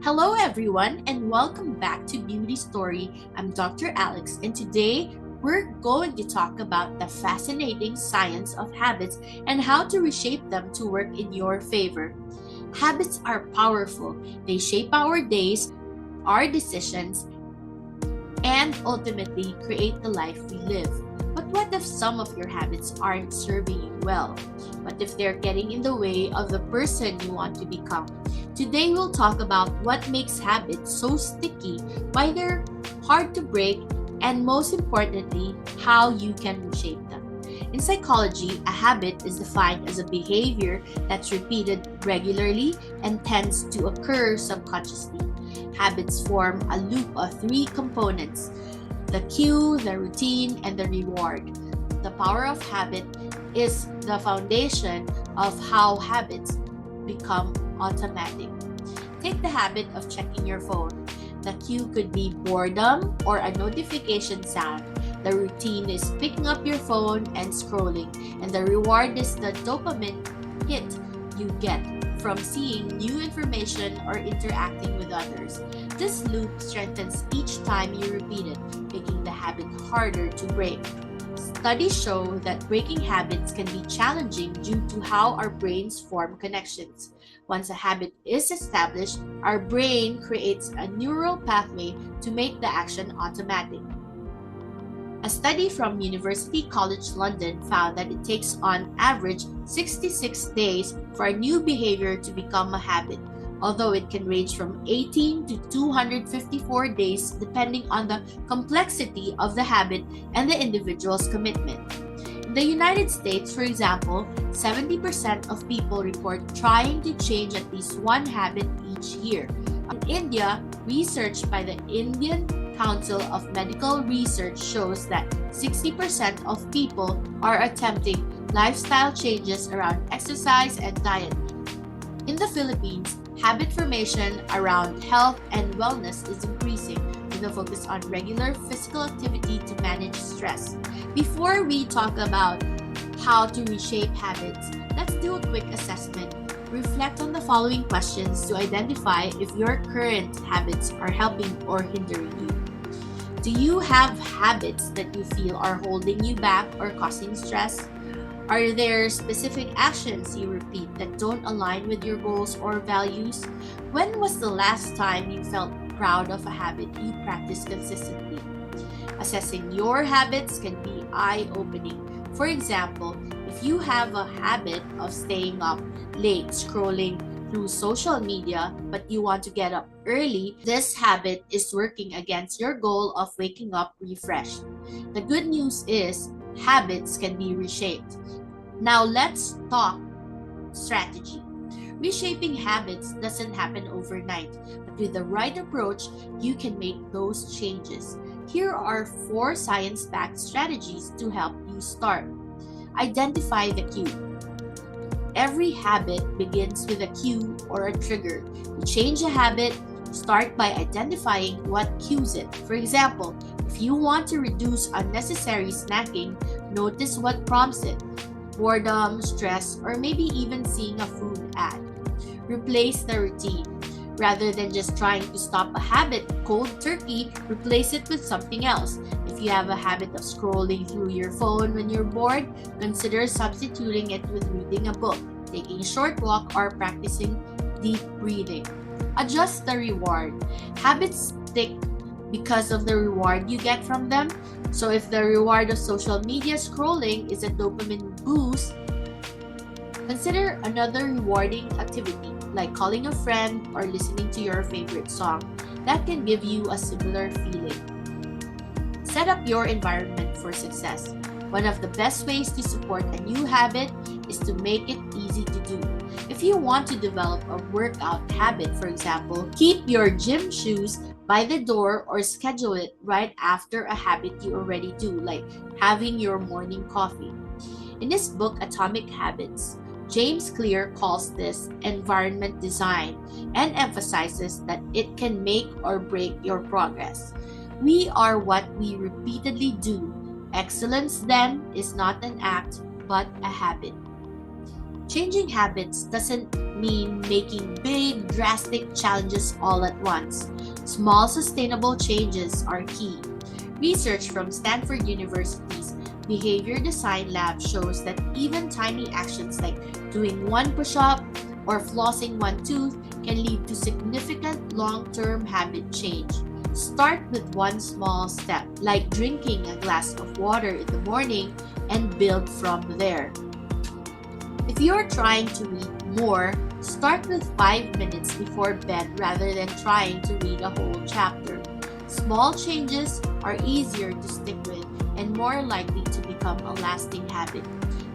Hello, everyone, and welcome back to Beauty Story. I'm Dr. Alex, and today we're going to talk about the fascinating science of habits and how to reshape them to work in your favor. Habits are powerful, they shape our days, our decisions, and ultimately create the life we live. But what if some of your habits aren't serving you well? What if they're getting in the way of the person you want to become? Today we'll talk about what makes habits so sticky, why they're hard to break, and most importantly, how you can reshape them. In psychology, a habit is defined as a behavior that's repeated regularly and tends to occur subconsciously. Habits form a loop of three components: the cue, the routine, and the reward. The power of habit is the foundation of how habits become automatic. Take the habit of checking your phone. The cue could be boredom or a notification sound. The routine is picking up your phone and scrolling, and the reward is the dopamine hit you get from seeing new information or interacting with others. This loop strengthens each time you repeat it, making the habit harder to break. Studies show that breaking habits can be challenging due to how our brains form connections. Once a habit is established, our brain creates a neural pathway to make the action automatic. A study from University College London found that it takes on average 66 days for a new behavior to become a habit, although it can range from 18 to 254 days depending on the complexity of the habit and the individual's commitment. In the United States, for example, 70% of people report trying to change at least one habit each year. In India, research by the Indian Council of Medical Research shows that 60% of people are attempting lifestyle changes around exercise and diet. In the Philippines, habit formation around health and wellness is increasing, with a focus on regular physical activity to manage stress. Before we talk about how to reshape habits, let's do a quick assessment. Reflect on the following questions to identify if your current habits are helping or hindering you. Do you have habits that you feel are holding you back or causing stress? Are there specific actions you repeat that don't align with your goals or values? When was the last time you felt proud of a habit you practiced consistently? Assessing your habits can be eye-opening. For example, if you have a habit of staying up late scrolling through social media but you want to get up early, this habit is working against your goal of waking up refreshed. The good news is habits can be reshaped. Now let's talk strategy. Reshaping habits doesn't happen overnight, but with the right approach, you can make those changes. Here are 4 science-backed strategies to help you start. Identify the cue. Every habit begins with a cue or a trigger. To change a habit, start by identifying what cues it. For example, if you want to reduce unnecessary snacking, notice what prompts it: boredom, stress, or maybe even seeing a food ad. Replace the routine. Rather than just trying to stop a habit cold turkey, replace it with something else. If you have a habit of scrolling through your phone when you're bored, consider substituting it with reading a book, taking a short walk, or practicing deep breathing. Adjust the reward. Habits stick because of the reward you get from them. So if the reward of social media scrolling is a dopamine boost, consider another rewarding activity like calling a friend or listening to your favorite song. That can give you a similar feeling. Set up your environment for success. One of the best ways to support a new habit is to make it easy to do. If you want to develop a workout habit, for example, keep your gym shoes by the door or schedule it right after a habit you already do, like having your morning coffee. In his book, Atomic Habits, James Clear calls this environment design and emphasizes that it can make or break your progress. We are what we repeatedly do. Excellence, then, is not an act, but a habit. Changing habits doesn't mean making big, drastic challenges all at once. Small, sustainable changes are key. Research from Stanford University's Behavior Design Lab shows that even tiny actions like doing one push up or flossing one tooth can lead to significant long term habit change. Start with one small step, like drinking a glass of water in the morning, and build from there. If you're trying to read more, start with 5 minutes before bed rather than trying to read a whole chapter. Small changes are easier to stick with and more likely to become a lasting habit.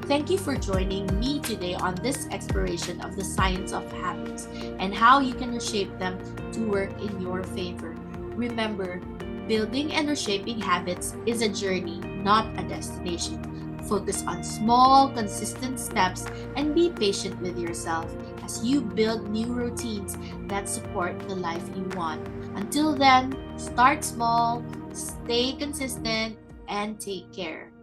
Thank you for joining me today on this exploration of the science of habits and how you can reshape them to work in your favor. Remember, building and reshaping habits is a journey, not a destination. Focus on small, consistent steps and be patient with yourself as you build new routines that support the life you want. Until then, start small, stay consistent, and take care.